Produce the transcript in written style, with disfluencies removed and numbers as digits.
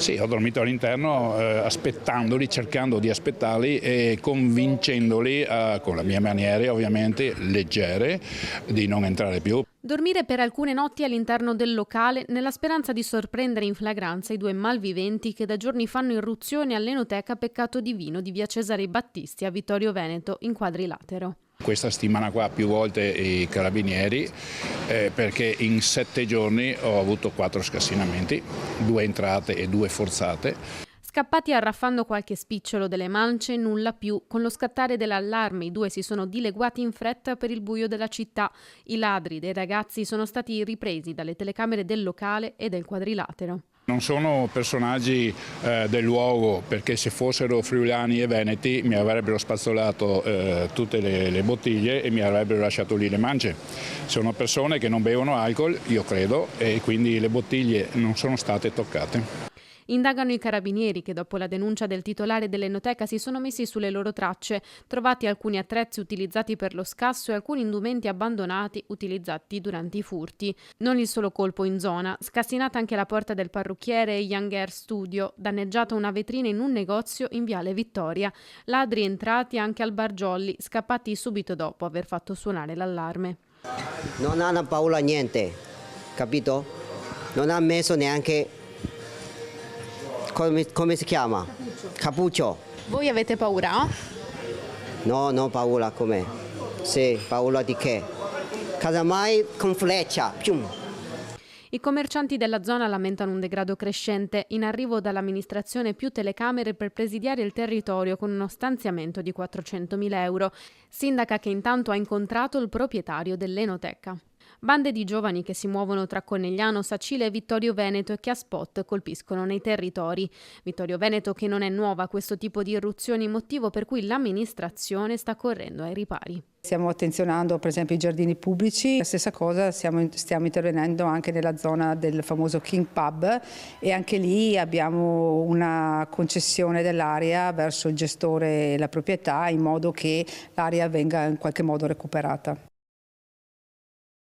Sì, ho dormito all'interno aspettandoli, cercando di aspettarli e convincendoli con le mie maniere ovviamente leggere di non entrare più. Dormire per alcune notti all'interno del locale nella speranza di sorprendere in flagranza i due malviventi che da giorni fanno irruzione all'Enoteca Peccato Divino di via Cesare Battisti a Vittorio Veneto in Quadrilatero. Questa settimana qua più volte i carabinieri perché in 7 giorni ho avuto 4 scassinamenti, 2 entrate e 2 forzate. Scappati arraffando qualche spicciolo delle mance, nulla più. Con lo scattare dell'allarme i due si sono dileguati in fretta per il buio della città. I ladri dei ragazzi sono stati ripresi dalle telecamere del locale e del Quadrilatero. Non sono personaggi del luogo, perché se fossero friulani e veneti mi avrebbero spazzolato tutte le bottiglie e mi avrebbero lasciato lì le mance. Sono persone che non bevono alcol, io credo, e quindi le bottiglie non sono state toccate. Indagano i carabinieri che dopo la denuncia del titolare dell'Enoteca si sono messi sulle loro tracce, trovati alcuni attrezzi utilizzati per lo scasso e alcuni indumenti abbandonati utilizzati durante i furti. Non il solo colpo in zona, scassinata anche la porta del parrucchiere Young Air Studio, danneggiata una vetrina in un negozio in Viale Vittoria, ladri entrati anche al Bar Jolly, scappati subito dopo aver fatto suonare l'allarme. Non hanno paura niente, capito? Non ha messo neanche... Come si chiama? Cappuccio. Voi avete paura? No, paura come? Sì, paura di che? Casomai con freccia. Pium. I commercianti della zona lamentano un degrado crescente, in arrivo dall'amministrazione più telecamere per presidiare il territorio con uno stanziamento di 400.000 euro. Sindaca che intanto ha incontrato il proprietario dell'Enoteca. Bande di giovani che si muovono tra Conegliano, Sacile e Vittorio Veneto e che a spot colpiscono nei territori. Vittorio Veneto che non è nuova a questo tipo di irruzioni, motivo per cui l'amministrazione sta correndo ai ripari. Stiamo attenzionando per esempio i giardini pubblici, la stessa cosa stiamo intervenendo anche nella zona del famoso King Pub e anche lì abbiamo una concessione dell'area verso il gestore e la proprietà in modo che l'area venga in qualche modo recuperata.